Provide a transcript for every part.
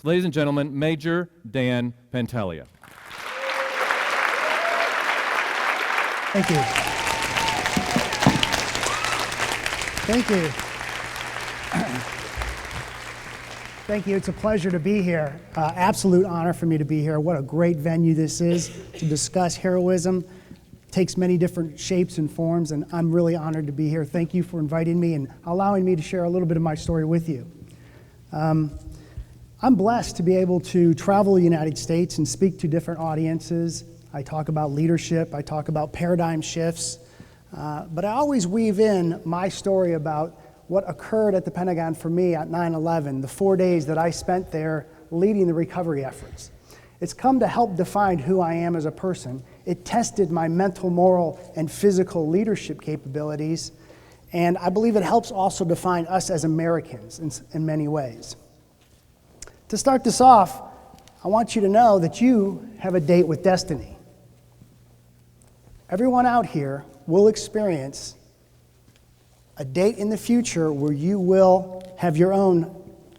So, ladies and gentlemen, Major Dan Pantaleo. Thank you. Thank you. Thank you. It's a pleasure to be here. Absolute honor for me to be here. What a great venue this is to discuss heroism. It takes many different shapes and forms, and I'm really honored to be here. Thank you for inviting me and allowing me to share a little bit of my story with you. I'm blessed to be able to travel the United States and speak to different audiences. I talk about leadership, I talk about paradigm shifts, but I always weave in my story about what occurred at the Pentagon for me at 9/11, the 4 days that I spent there leading the recovery efforts. It's come to help define who I am as a person. It tested my mental, moral, and physical leadership capabilities, and I believe it helps also define us as Americans in many ways. To start this off, I want you to know that you have a date with destiny. Everyone out here will experience a date in the future where you will have your own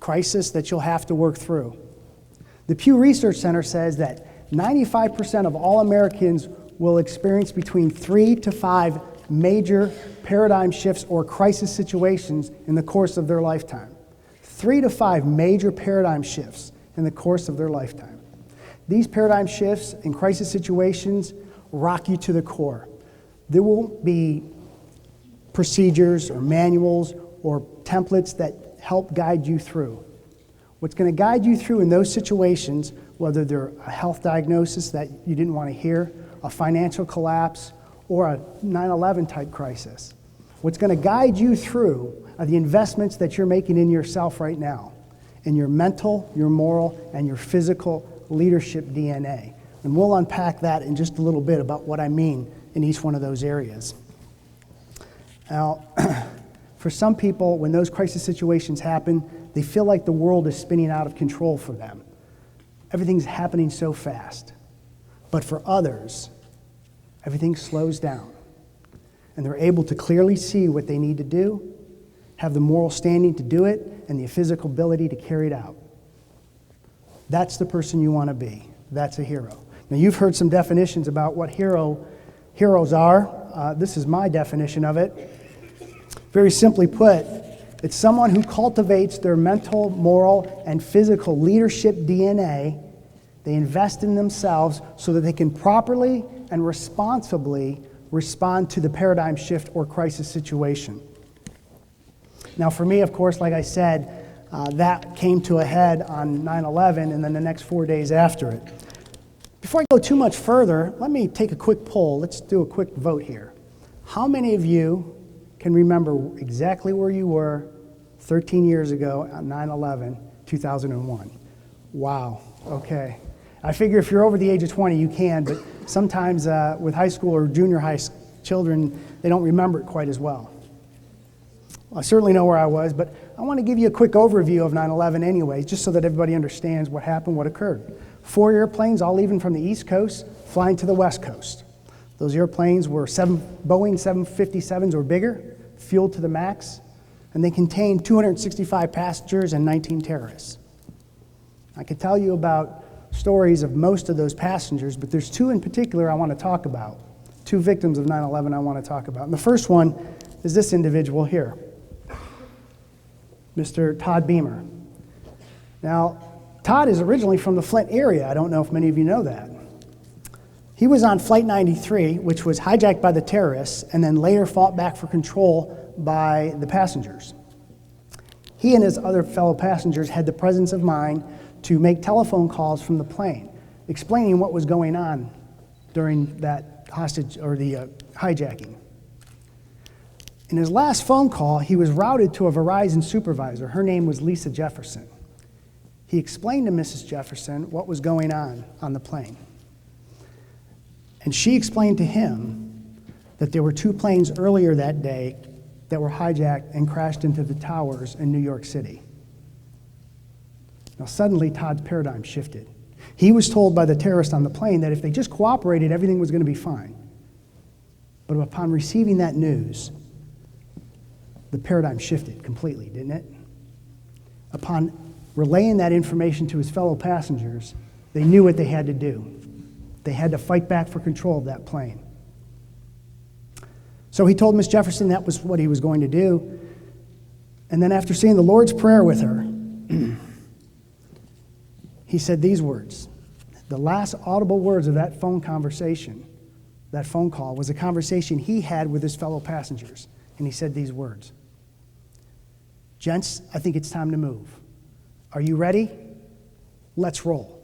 crisis that you'll have to work through. The Pew Research Center says that 95% of all Americans will experience between 3 to 5 major paradigm shifts or crisis situations in the course of their lifetime. 3 to 5 major paradigm shifts in the course of their lifetime. These paradigm shifts and crisis situations rock you to the core. There won't be procedures or manuals or templates that help guide you through. What's going to guide you through in those situations, whether they're a health diagnosis that you didn't want to hear, a financial collapse, or a 9/11 type crisis, what's going to guide you through are the investments that you're making in yourself right now, in your mental, your moral, and your physical leadership DNA. And we'll unpack that in just a little bit about what I mean in each one of those areas. Now, for some people, when those crisis situations happen, they feel like the world is spinning out of control for them. Everything's happening so fast. But for others, everything slows down. And they're able to clearly see what they need to do, have the moral standing to do it, and the physical ability to carry it out. That's the person you want to be. That's a hero. Now, you've heard some definitions about what heroes are. This is my definition of it. Very simply put, it's someone who cultivates their mental, moral, and physical leadership DNA. They invest in themselves so that they can properly and responsibly respond to the paradigm shift or crisis situation. Now, for me, of course, like I said, that came to a head on 9/11 and then the next 4 days after it. Before I go too much further, let me take a quick poll. Let's do a quick vote here. How many of you can remember exactly where you were 13 years ago on 9/11, 2001? Wow, okay. I figure if you're over the age of 20, you can, but sometimes with high school or junior high children, they don't remember it quite as well. I certainly know where I was, but I want to give you a quick overview of 9/11 anyway, just so that everybody understands what happened, what occurred. 4 airplanes, all leaving from the East Coast, flying to the West Coast. Those airplanes were Boeing 757s or bigger, fueled to the max, and they contained 265 passengers and 19 terrorists. I could tell you about stories of most of those passengers, but there's 2 in particular I want to talk about. 2 victims of 9/11 I want to talk about. And the first one is this individual here, Mr. Todd Beamer. Now, Todd is originally from the Flint area. I don't know if many of you know that. He was on Flight 93, which was hijacked by the terrorists and then later fought back for control by the passengers. He and his other fellow passengers had the presence of mind to make telephone calls from the plane, explaining what was going on during that hostage or the hijacking. In his last phone call, he was routed to a Verizon supervisor. Her name was Lisa Jefferson. He explained to Mrs. Jefferson what was going on the plane. And she explained to him that there were 2 planes earlier that day that were hijacked and crashed into the towers in New York City. Now, suddenly, Todd's paradigm shifted. He was told by the terrorists on the plane that if they just cooperated, everything was going to be fine. But upon receiving that news, the paradigm shifted completely, didn't it? Upon relaying that information to his fellow passengers, they knew what they had to do. They had to fight back for control of that plane. So he told Miss Jefferson that was what he was going to do. And then after saying the Lord's Prayer with her, he said these words. The last audible words of that phone conversation, that phone call, was a conversation he had with his fellow passengers. And he said these words. Gents, I think it's time to move. Are you ready? Let's roll.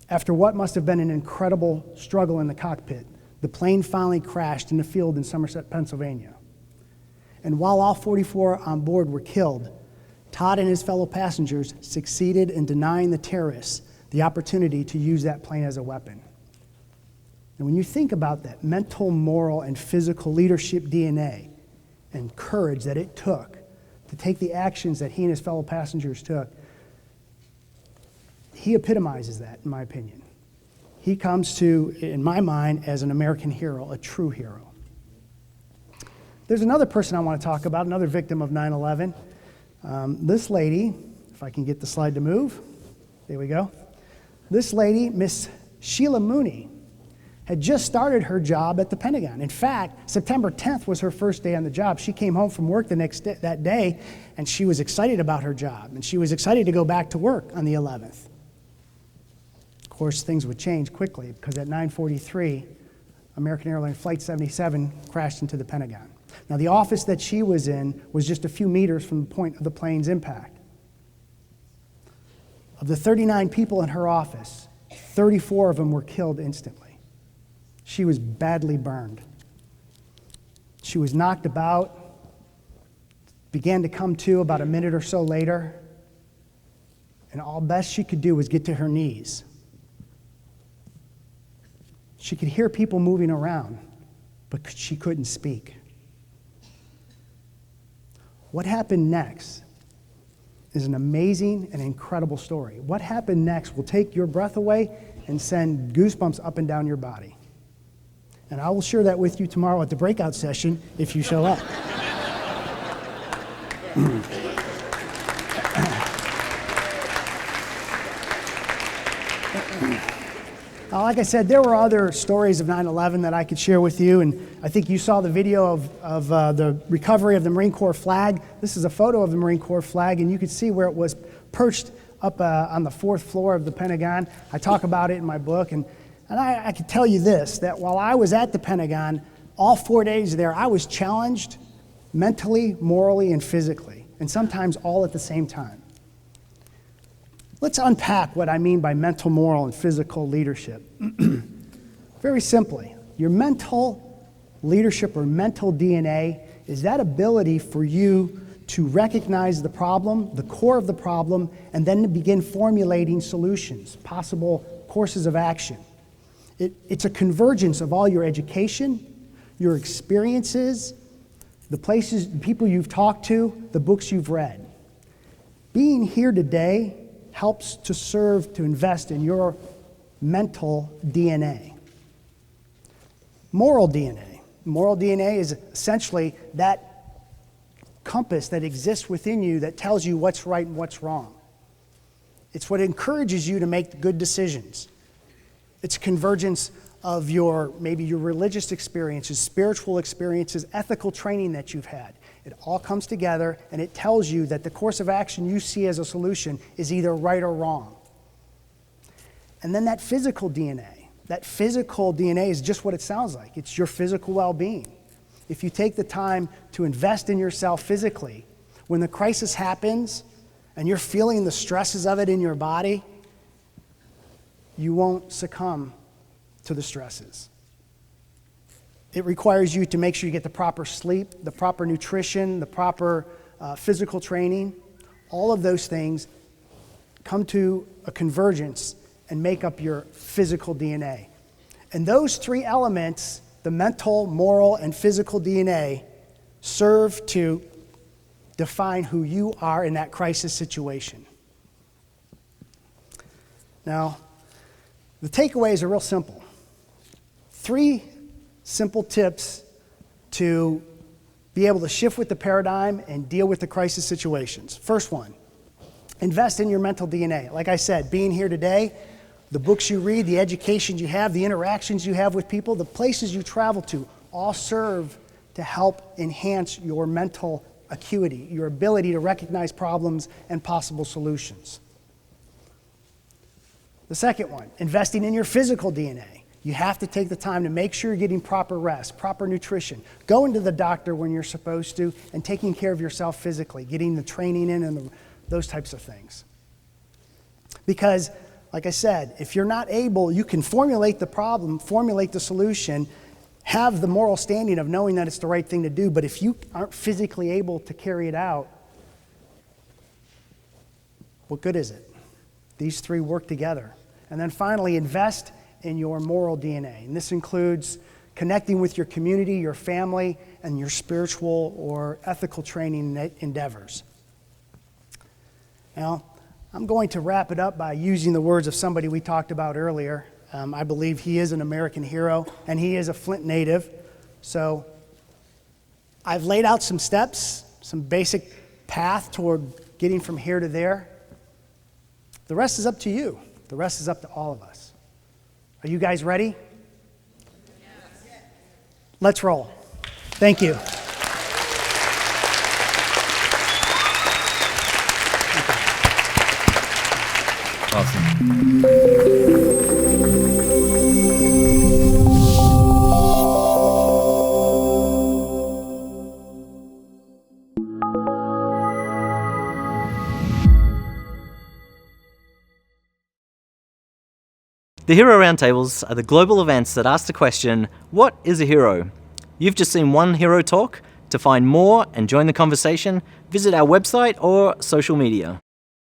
After what must have been an incredible struggle in the cockpit, the plane finally crashed in a field in Somerset, Pennsylvania. And while all 44 on board were killed, Todd and his fellow passengers succeeded in denying the terrorists the opportunity to use that plane as a weapon. And when you think about that mental, moral, and physical leadership DNA and courage that it took to take the actions that he and his fellow passengers took, he epitomizes that, in my opinion. He comes to, in my mind, as an American hero, a true hero. There's another person I want to talk about, another victim of 9/11. This lady, if I can get the slide to move, there we go. This lady, Miss Sheila Mooney, had just started her job at the Pentagon. In fact, September 10th was her first day on the job. She came home from work that day, and she was excited about her job, and she was excited to go back to work on the 11th. Of course, things would change quickly, because at 9:43, American Airlines Flight 77 crashed into the Pentagon. Now, the office that she was in was just a few meters from the point of the plane's impact. Of the 39 people in her office, 34 of them were killed instantly. She was badly burned. She was knocked about, began to come to about a minute or so later, and all best she could do was get to her knees. She could hear people moving around, but she couldn't speak. What happened next is an amazing and incredible story. What happened next will take your breath away and send goosebumps up and down your body. And I will share that with you tomorrow at the breakout session if you show up. Like I said, there were other stories of 9/11 that I could share with you, and I think you saw the video of the recovery of the Marine Corps flag. This is a photo of the Marine Corps flag, and you could see where it was perched up on the 4th floor of the Pentagon. I talk about it in my book, and I can tell you this, that while I was at the Pentagon, all 4 days there, I was challenged mentally, morally, and physically, and sometimes all at the same time. Let's unpack what I mean by mental, moral, and physical leadership. Very simply, your mental leadership or mental DNA is that ability for you to recognize the problem, the core of the problem, and then to begin formulating solutions, possible courses of action. It's a convergence of all your education, your experiences, the places, the people you've talked to, the books you've read. Being here today helps to serve to invest in your mental DNA. Moral DNA. Moral DNA is essentially that compass that exists within you that tells you what's right and what's wrong. It's what encourages you to make good decisions. It's a convergence of maybe your religious experiences, spiritual experiences, ethical training that you've had. It all comes together, and it tells you that the course of action you see as a solution is either right or wrong. And then that physical DNA is just what it sounds like. It's your physical well-being. If you take the time to invest in yourself physically, when the crisis happens and you're feeling the stresses of it in your body, you won't succumb to the stresses. It requires you to make sure you get the proper sleep, the proper nutrition, the proper physical training. All of those things come to a convergence and make up your physical DNA. And those three elements, the mental, moral, and physical DNA, serve to define who you are in that crisis situation. Now, the takeaways are real simple. 3 simple tips to be able to shift with the paradigm and deal with the crisis situations. First one, Invest in your mental DNA. Like I said, being here today, the books you read, the education you have, the interactions you have with people, the places you travel to, all serve to help enhance your mental acuity, your ability to recognize problems and possible solutions. The second one, investing in your physical DNA. You have to take the time to make sure you're getting proper rest, proper nutrition, going to the doctor when you're supposed to, and taking care of yourself physically, getting the training in and those types of things. Because, like I said, if you're not able, you can formulate the problem, formulate the solution, have the moral standing of knowing that it's the right thing to do, but if you aren't physically able to carry it out, what good is it? These three work together. And then finally, invest in your moral DNA. And this includes connecting with your community, your family, and your spiritual or ethical training endeavors. Now, I'm going to wrap it up by using the words of somebody we talked about earlier. I believe he is an American hero, and he is a Flint native. So I've laid out some steps, some basic path toward getting from here to there. The rest is up to you. The rest is up to all of us. Are you guys ready? Yes. Let's roll. Thank you. Awesome. The Hero Roundtables are the global events that ask the question, what is a hero? You've just seen one hero talk. To find more and join the conversation, visit our website or social media.